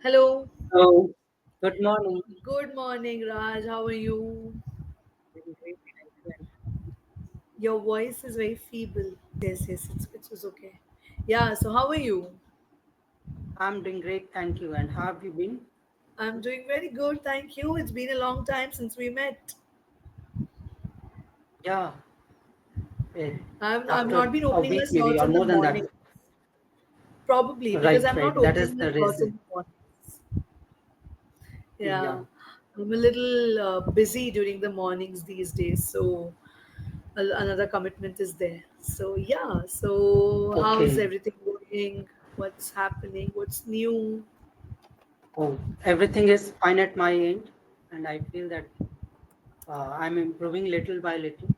Hello. Oh, good morning. Good morning, Raj. How are you? Doing great, thank you. And Your voice is very feeble. Yes, yes, it's okay. Yeah, so how are you? I'm doing great, thank you. And how have you been? I'm doing very good, thank you. It's been a long time since we met. Yeah, it, I've after not been a opening my week maybe slots or in the more than morning. that. Probably because Right, I'm not right. That is opening my the slots reason. in the mornings. Yeah. Yeah, I'm a little busy during the mornings these days, so another commitment is there. So yeah, so how's Okay. everything going? What's happening? What's new? Oh, everything is fine at my end, and I feel that I'm improving little by little.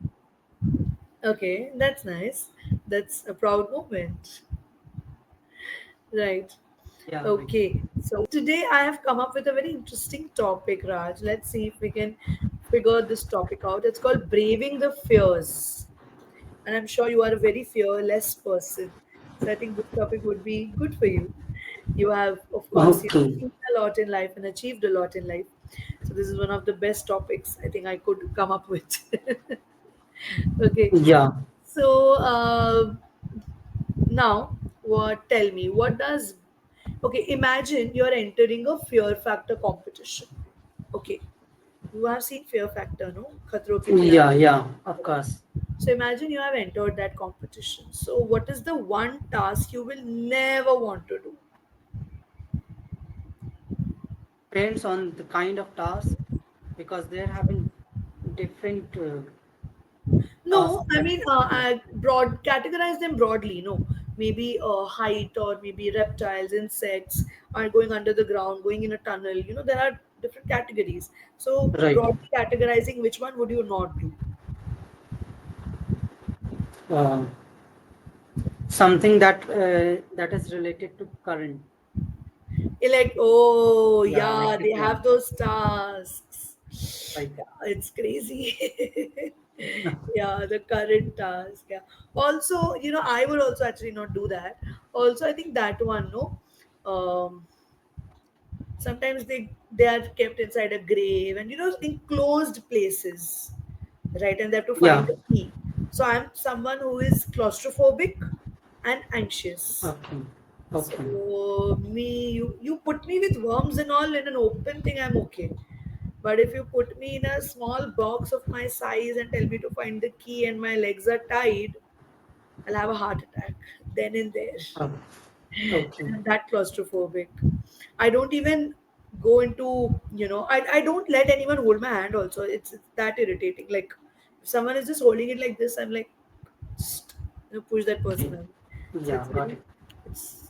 Okay, that's nice. That's a proud moment. Right. Yeah, right. Okay. So today I have come up with a very interesting topic, Raj. Let's see if we can figure this topic out. It's called Braving the Fears. And I'm sure you are a very fearless person. So I think this topic would be good for you. You have, of course, Okay. seen a lot in life and achieved a lot in life. So this is one of the best topics I think I could come up with. Okay. Yeah. So now, what? Tell me, what does? Okay, imagine you're entering a Fear Factor competition. Okay, you have seen Fear Factor, no? Khatro ke Yeah, Khiladi. yeah, of course. So imagine you have entered that competition. So what is the one task you will never want to do? Depends on the kind of task because there have been different tasks No, I that, mean, yeah, I broad categorize them broadly. No, maybe height or maybe reptiles, insects, are going under the ground, going in a tunnel. There are different categories. So right. broadly categorizing, which one would you not do? Uh, Something that is related to current. Oh Yeah, yeah, they electric one. have those tasks. Right. Yeah, it's crazy. Yeah, the current task. Yeah. Also, I would also actually not do that. Also, I think that one, no. Sometimes they are kept inside a grave and in closed places, right? And they have to find Yeah. the key. So I'm someone who is claustrophobic and anxious. Okay. Okay. So you put me with worms and all in an open thing, I'm okay. But if you put me in a small box of my size and tell me to find the key and my legs are tied, I'll have a heart attack then and there. Oh, okay. I'm that claustrophobic. I don't even go into, I don't let anyone hold my hand also. It's that irritating. Like if someone is just holding it like this, I'm like, just, push that person Okay. out. So Yeah, it's got very, it.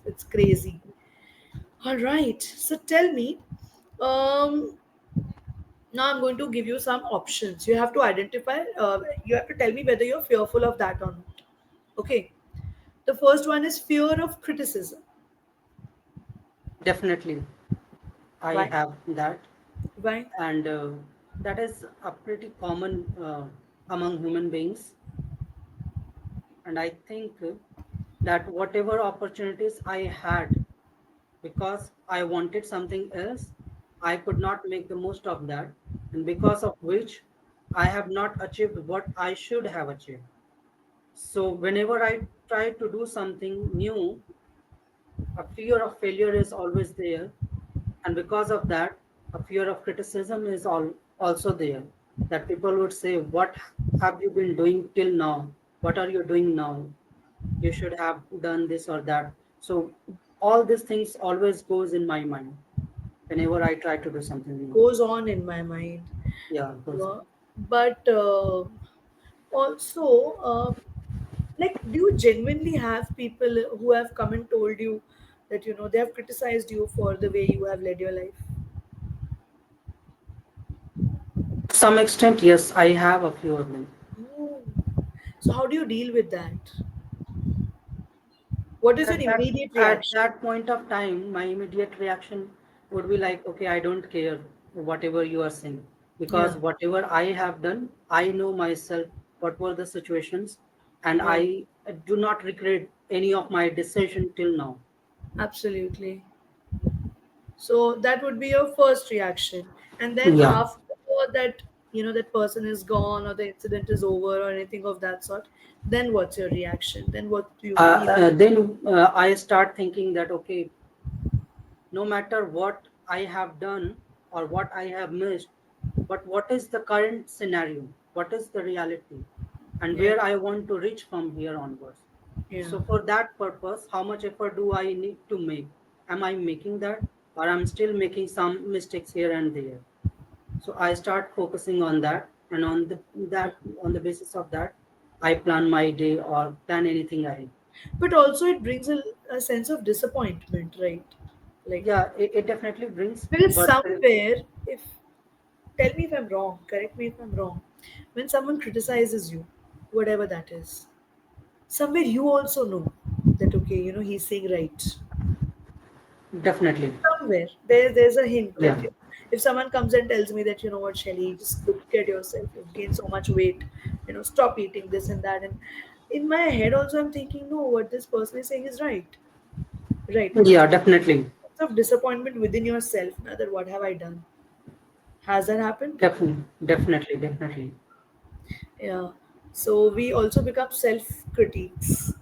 it's crazy. All right. So tell me, um, now I'm going to give you some options. You have to identify, you have to tell me whether you're fearful of that or not. Okay. The first one is fear of criticism. Definitely, I Why? have that, Why? and that is a pretty common among human beings. And I think that whatever opportunities I had, because I wanted something else, I could not make the most of that, and because of which I have not achieved what I should have achieved. So whenever I try to do something new, a fear of failure is always there, and because of that, a fear of criticism is also there. That people would say, "What have you been doing till now? What are you doing now? You should have done this or that." So all these things always goes in my mind whenever I try to do something new. Goes on in my mind. Yeah, goes. But also, like, do you genuinely have people who have come and told you that they have criticized you for the way you have led your life? To some extent, yes, I have a few of them. Oh. So how do you deal with that? What is your At that immediate at reaction? that point of time, my immediate reaction would be like, okay, I don't care whatever you are saying, Yeah, because whatever I have done, I know myself what were the situations, and right. I do not regret any of my decision till now. Absolutely. So that would be your first reaction. And then Yeah. after that, that person is gone or the incident is over or anything of that sort, then what's your reaction? Then what do you feel? Then I start thinking that, okay, no matter what I have done or what I have missed, but what is the current scenario? What is the reality? And Yeah, where I want to reach from here onwards. yeah. So for that purpose, how much effort do I need to make? Am I making that, or I'm still making some mistakes here and there? So I start focusing on that, and on the basis of that, I plan my day or plan anything ahead. But also it brings a sense of disappointment, right? Like, Yeah, it definitely brings, because but somewhere, if tell me if I'm wrong, correct me if I'm wrong, when someone criticizes you, whatever that is, somewhere you also know that okay, he's saying right. definitely, Somewhere there's a hint yeah. that if someone comes and tells me that, what, Shelly, just look at yourself, you've gained so much weight, stop eating this and that, and in my head also I'm thinking, no, what this person is saying is right. Right. Yeah, definitely, Of disappointment within yourself, now that what have I done? Has that happened? definitely. Yeah. So we also become self critiques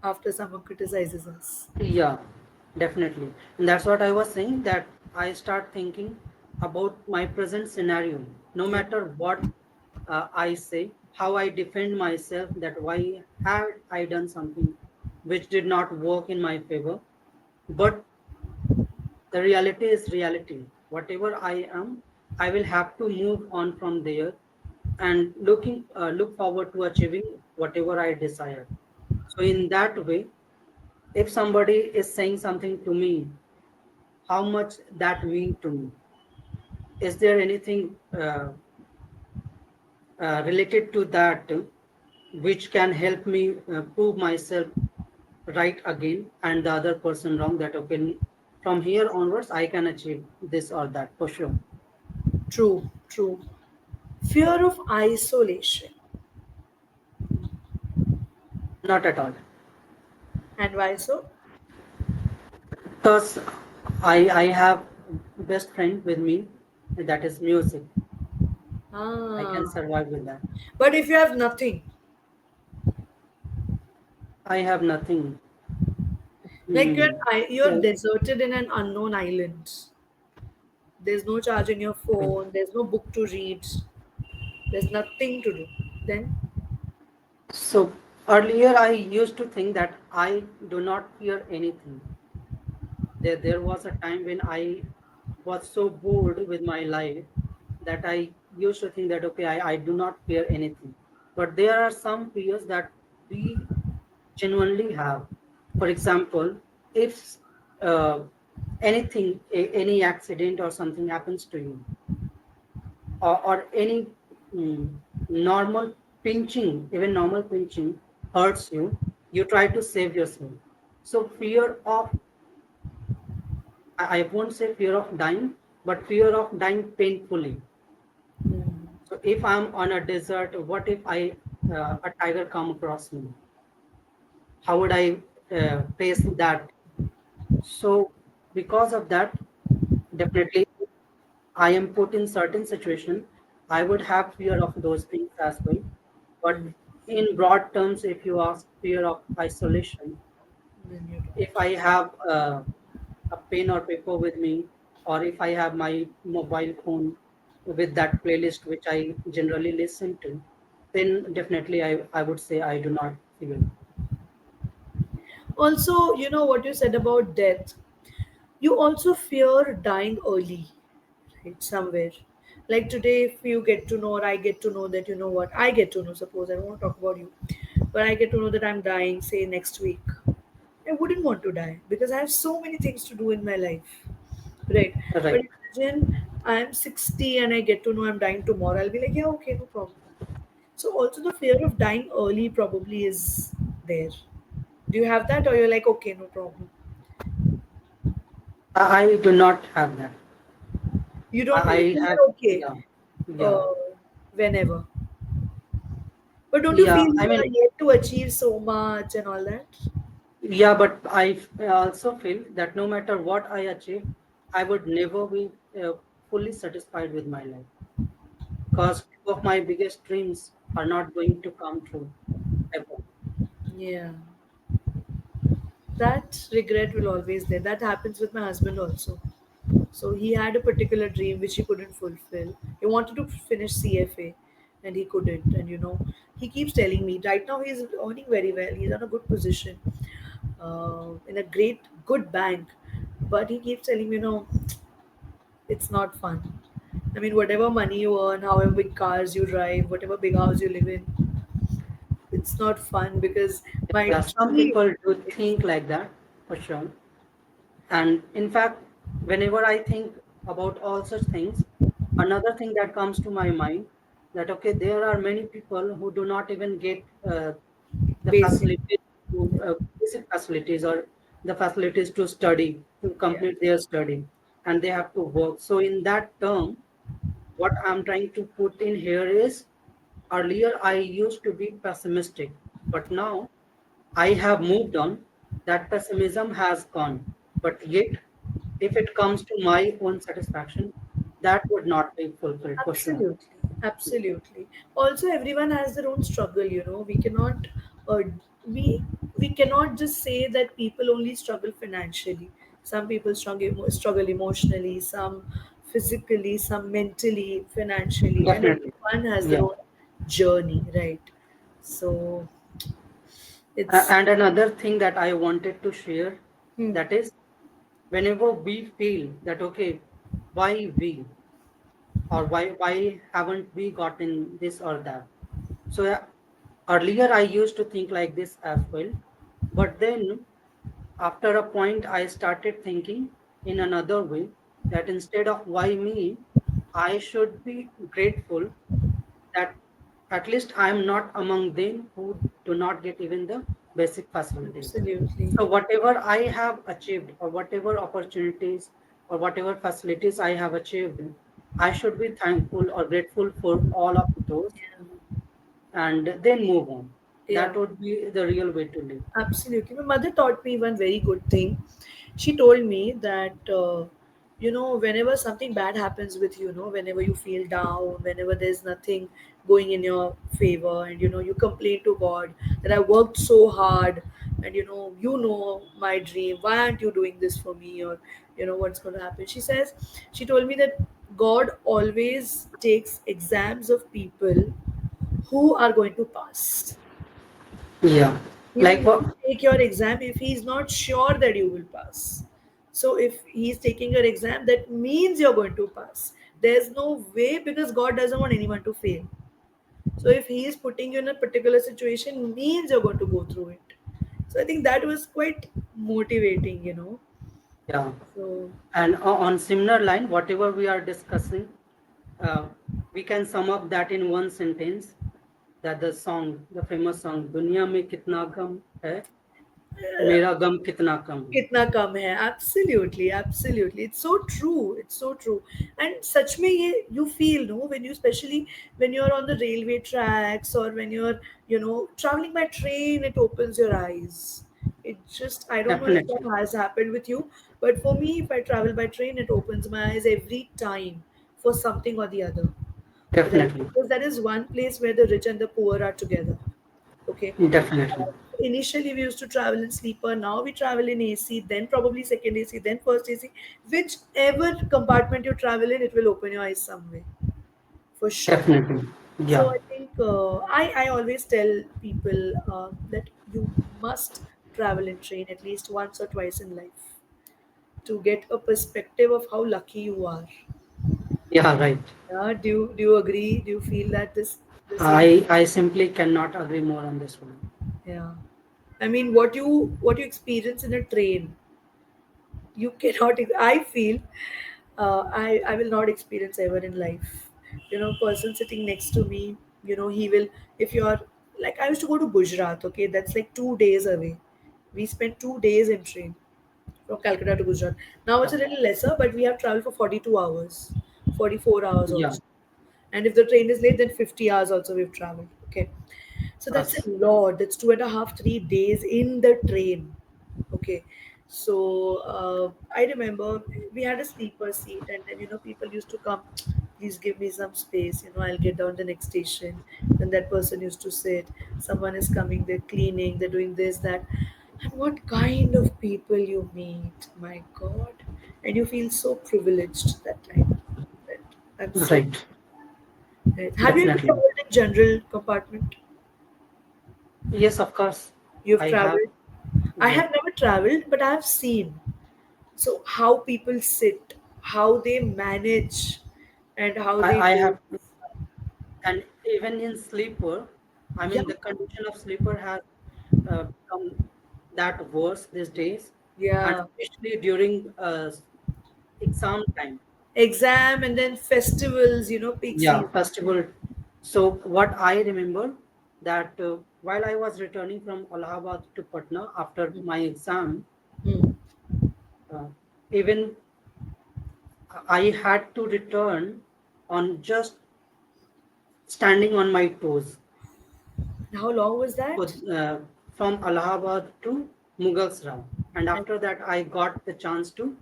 after someone criticizes us. Yeah, definitely. And that's what I was saying, that I start thinking about my present scenario. No Yeah. matter what I say, how I defend myself, that why had I done something which did not work in my favor. But the reality is reality. Whatever I am, I will have to move on from there and look forward to achieving whatever I desire. So in that way, if somebody is saying something to me, how much that mean to me? Is there anything related to that which can help me prove myself right again and the other person wrong? That okay, from here onwards I can achieve this or that for sure. True, true. Fear of isolation. Not at all, And why so? because I have best friend with me, that is music. I can Ah. survive with that. But if you have nothing, I have nothing. like you're Hmm. you're Yeah. deserted in an unknown island. There's no charge in your phone, there's no book to read, there's nothing to do. Then So earlier I used to think that I do not fear anything. There was a time when I was so bored with my life that I used to think that okay, I do not fear anything. But there are some fears that we genuinely have. For example, if any accident or something happens to you, or any mm, normal even normal pinching hurts you, you try to save yourself. So fear of, I won't say fear of dying, but fear of dying painfully. So if I'm on a desert, what if a tiger come across me? How would I face that? So because of that, definitely I am put in certain situation, I would have fear of those things as well. But mm, in broad terms, if you ask fear of isolation, then you if don't. I have a pen or paper with me, or if I have my mobile phone with that playlist which I generally listen to, then definitely I would say I do not fear. Also, what you said about death, you also fear dying early, right? Somewhere. Like today, if you get to know, or I get to know that, what, I get to know, suppose I don't want to talk about you, but I get to know that I'm dying, say next week. I wouldn't want to die because I have so many things to do in my life. Right. But Right. imagine I'm 60 and I get to know I'm dying tomorrow. I'll be like, yeah, okay, no problem. So also the fear of dying early probably is there. Do you have that, or you're like, okay, no problem? I do not have that. You don't. I have, You're okay. yeah, yeah, Uh, whenever. But don't you yeah. feel I you mean, are yet to achieve so much and all that? yeah, but I also feel that no matter what I achieve, I would never be fully satisfied with my life, because few of my biggest dreams are not going to come true ever. Yeah, that regret will always there. That happens with my husband also. So he had a particular dream which he couldn't fulfill. He wanted to finish CFA and he couldn't. And he keeps telling me right now he's earning very well. He's in a good position, in a good bank. But he keeps telling me, it's not fun. I mean, whatever money you earn, however big cars you drive, whatever big house you live in, it's not fun because my Yeah, some dream people do is, think like that, for sure. And in fact, whenever I think about all such things, another thing that comes to my mind, that okay, there are many people who do not even get the basic. facilities to basic facilities, or the facilities to study, to Yeah, complete their study, and they have to work. So in that term, what I'm trying to put in here is, earlier I used to be pessimistic, but now I have moved on. That pessimism has gone. But yet, if it comes to my own satisfaction, that would not be fulfilled for sure. absolutely, absolutely. Also, everyone has their own struggle. We cannot, uh, we we cannot just say that people only struggle financially. Some people struggle emotionally, some physically, some mentally, financially, and Definitely. everyone has their Yeah. own journey, right? So it's And another thing that I wanted to share, hmm, that is, whenever we feel that, okay, why we, or why haven't we gotten this or that? So earlier I used to think like this as well, but then after a point I started thinking in another way, that instead of why me, I should be grateful that at least I am not among them who do not get even the basic facilities. absolutely. So whatever I have achieved, or whatever opportunities or whatever facilities I have achieved, I should be thankful or grateful for all of those, and then move on. That Yeah. would be the real way to live. Absolutely. My mother taught me one very good thing. She told me that, whenever something bad happens with you, whenever you feel down, whenever there's nothing going in your favor, and, you complain to God that I worked so hard and, my dream, why aren't you doing this for me? Or, what's going to happen? She told me that God always takes exams of people who are going to pass. Yeah. He will Like not what? take your exam if he is not sure that you will pass. So if he is taking your exam, that means you're going to pass. There's no way because God doesn't want anyone to fail. So if he is putting you in a particular situation, means you're going to go through it. So I think that was quite motivating. Yeah. So And on similar line, whatever we are discussing, uh, we can sum up that in one sentence, that the song, the famous song, "Dunya mein kitna gum hai, mera gum kitna kam hai." कितना कम है absolutely, absolutely, it's so true. And such में ये you feel, no, when you, especially when you're on the railway tracks, or when you're traveling by train, it opens your eyes. It just, I don't know if Definitely. that has happened with you, but for me, if I travel by train, it opens my eyes every time for something or the other, right? Definitely. Because that is one place where the rich and the poor are together. Okay. Definitely. Initially, we used to travel in sleeper. Now we travel in AC, then probably second AC, then first AC. Whichever compartment you travel in, it will open your eyes some way, for sure. Definitely. So Yeah. I think I always tell people that you must travel in train at least once or twice in life to get a perspective of how lucky you are. Yeah, right. Yeah, do you agree? Do you feel that the same? I simply cannot agree more on this one. Yeah. I mean, what you experience in a train, you cannot. I feel I will not experience ever in life. Person sitting next to me, he will. If you're like, I used to go to Gujarat. Okay, that's like 2 days away. We spent 2 days in train from Calcutta to Gujarat. Now it's Yeah. a little lesser, but we have traveled for 42 hours, 44 hours Yeah. also. And if the train is late, then 50 hours also we've traveled. Okay, so that's a Us. lot. That's 2.5, 3 days in the train. Okay. So I remember we had a sleeper seat, and then people used to come. Please give me some space. I'll get down the next station. Then that person used to sit. Someone is coming. They're cleaning. They're doing this, that. And what kind of people you meet, my God! And you feel so privileged that time. That I'm so. Right. Right. Have you ever Definitely. traveled in general compartment? Yes, of course. You've I have. traveled. I Yeah. have never traveled, but I have seen. So how people sit, how they manage, and how they I do. have, and even in sleeper, I Yeah, mean, the condition of sleeper has become that worse these days, and yeah. especially during exam time. Exam and then festivals, peak Yeah, season. festival. So what I remember that while I was returning from Allahabad to Patna after my exam, Hmm. uh, even I had to return on just standing on my toes. And how long was So, that? from Allahabad to Mughal and And after that I got the chance to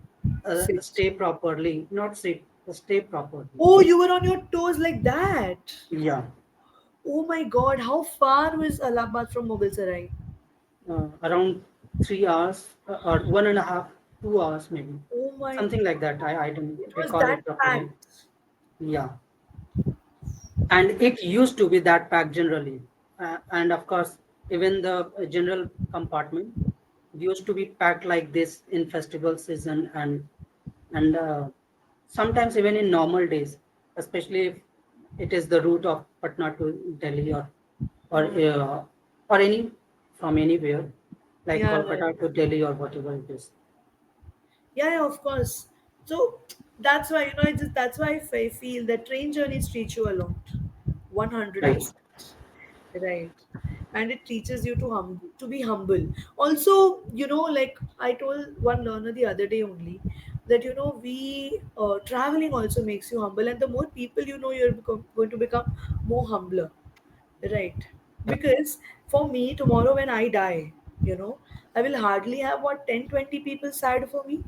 sit. stay properly, not sit, stay properly. Oh, you were on your toes like that. Yeah, Oh my God, how far was Allahabad from Mughal Sarai? around 3 hours or 1.5, 2 hours maybe, Oh my something like that. God, I don't it was recall that it properly. packed. Yeah, and it used to be that packed generally, and of course, even the general compartment used to be packed like this in festival season and sometimes even in normal days, especially if it is the route of Patna to Delhi or Hmm. uh, or any from anywhere like Yeah, Kolkata to Delhi or whatever it is. yeah, yeah, of course. So that's why that's why I feel that train journeys teach you a lot, Right. 100%, right? And it teaches you to be humble. Also, like I told one learner the other day only, that we traveling also makes you humble, and the more people you're going to become more humbler, right? Because for me, tomorrow when I die, I will hardly have what 10, 20 people sad for me.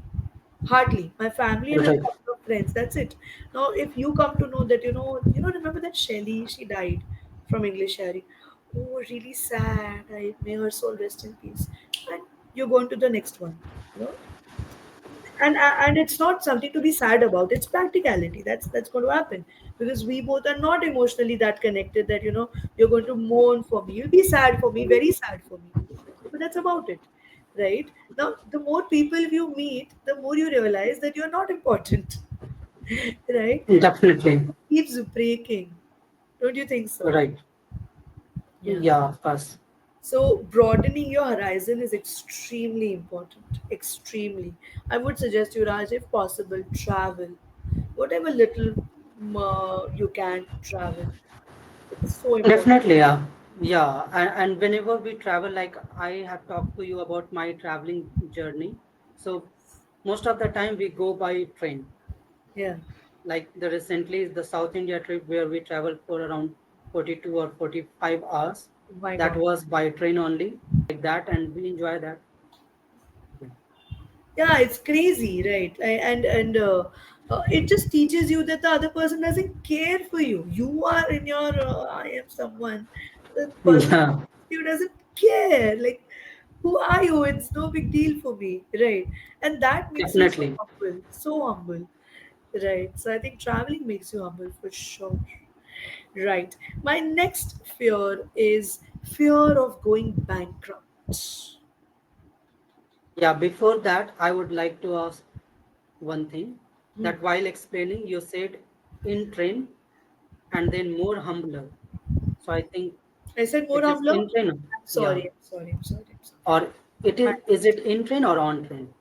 Hardly. My family and a Right. couple of friends. That's it. Now, if you come to know that, remember that Shelley, she died from English Harry. Oh, really sad. May her soul rest in peace. And you're going to the next one, you know. And it's not something to be sad about. It's practicality. That's going to happen because we both are not emotionally that connected that you're going to mourn for me. You'll be sad for me, very sad for me. But that's about it, right? Now, the more people you meet, the more you realize that you're not important, right? Definitely. Keeps breaking. Don't you think so? Right. Yeah. Yeah, of course. So broadening your horizon is extremely important. Extremely. I would suggest you, Raj, if possible, travel. Whatever little you can travel. It's so important. Definitely, yeah. Yeah, and whenever we travel, like I have talked to you about my traveling journey. So most of the time we go by train. Yeah. Like the recently the South India trip where we traveled for around 42 or 45 hours. Oh my That God. was by train only, like that, and we enjoy that. Yeah. Yeah, it's crazy, right? And it just teaches you that the other person doesn't care for you. You are in your I am someone. The person Yeah, you doesn't care. Like, who are you? It's no big deal for me, right? And that makes you so definitely. humble, so humble, right? So I think traveling makes you humble for sure, right? My next fear is fear of going bankrupt. Yeah, before that, I would like to ask one thing Hmm. that while explaining, you said in train and then more humbler. So I think I said more it is humbler. in train. I'm Yeah. sorry. I'm sorry. I'm sorry. I'm sorry. Or is it in train or on train?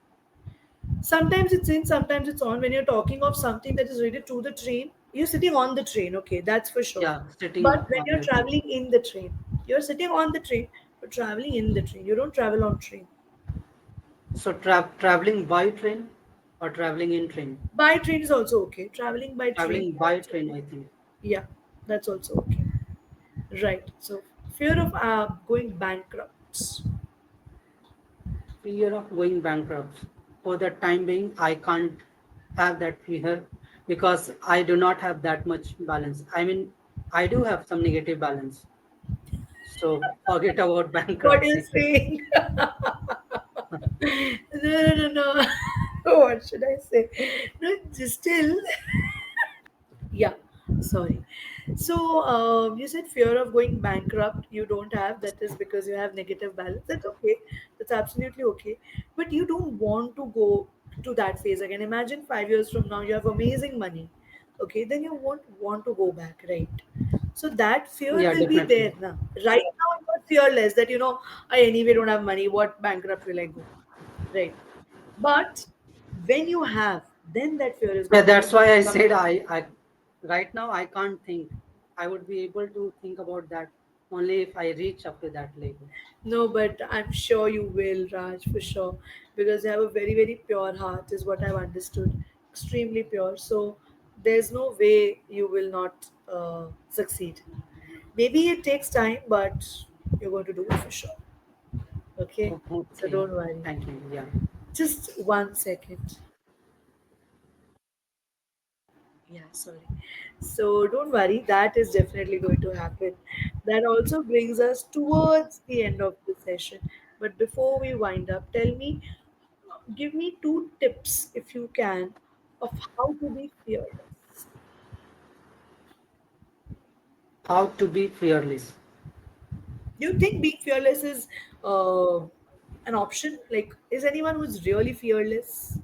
Sometimes it's in, sometimes it's on. When you're talking of something that is related to the train, you're sitting on the train, okay, that's for sure. Yeah, sitting But when on you're the train. traveling in the train, you're sitting on the train, but traveling in the train. You don't travel on train. So traveling by train or traveling in train? By train is also okay. Traveling by train is Traveling by also train, okay. I think. Yeah, that's also okay. Right. So fear of going bankrupt. fear of going bankrupt. For the time being, I can't have that fear because I do not have that much balance. I mean, I do have some negative balance, so forget about What are you bankruptcy. saying? No, no, no, no. What should I say? No, just still. Yeah, sorry. So, you said fear of going bankrupt you don't have. That is because you have negative balance. That's okay. That's absolutely okay. But you don't want to go to that phase again. Imagine 5 years from now you have amazing money. Okay, then you won't want to go back, right? So that fear Yeah, will be definitely. there now. Right now you're fearless that I anyway don't have money. What bankrupt will I go? Right. But when you have, then that fear is Yeah, going to that's why I come. said I right now I can't think. I would be able to think about that only if I reach up to that level. No, but I'm sure you will, Raj, for sure. Because you have a very, very pure heart, is what I've understood. Extremely pure. So there's no way you will not succeed. Maybe it takes time, but you're going to do it for sure. Okay? So Okay, don't worry. thank you. Yeah. Just 1 second. Yeah, sorry. So don't worry, that is definitely going to happen. That also brings us towards the end of the session. But before we wind up, tell me, give me 2 tips if you can of how to be fearless. How to be fearless. Do you think being fearless is uh, an option? Like, is anyone who's really fearless?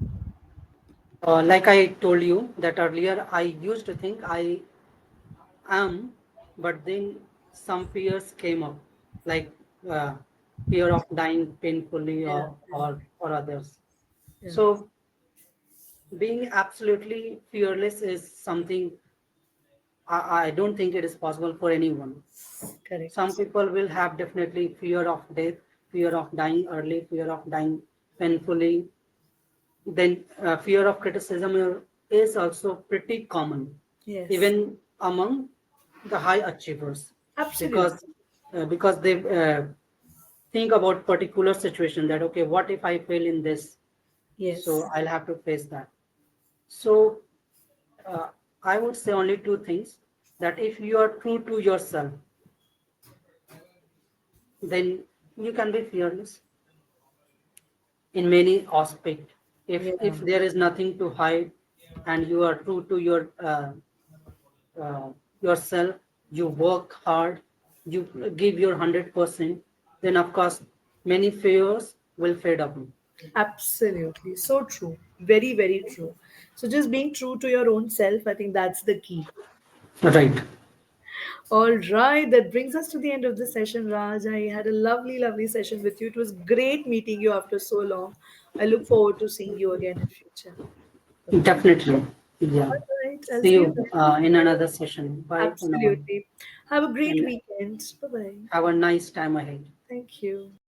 Like I told you that earlier, I used to think I am, but then some fears came up, like uh, fear of dying painfully Yeah, or others. yeah, So being absolutely fearless is something I don't think it is possible for anyone. Some correct. people will have definitely fear of death, fear of dying early, fear of dying painfully. Then fear of criticism is also pretty common, Yes, even among the high achievers, absolutely. because they think about particular situation that okay, what if I fail in this? So Yes, I'll have to face that. So uh, I would say only two things: that if you are true to yourself, then you can be fearless in many aspects. If yeah, there is nothing to hide and you are true to yourself, you work hard, you give your 100%, then of course many fears will fade away. absolutely. So true. Very, very true. So just being true to your own self, I think that's the key. Right. All right, that brings us to the end of the session, Raj. I had a lovely, lovely session with you. It was great meeting you after so long. I look forward to seeing you again in future. Okay. Definitely. Yeah. All right. I'll See see you you then. in another session. Bye for now. Absolutely. Have a great And weekend. Bye bye. have a nice time ahead. Thank you.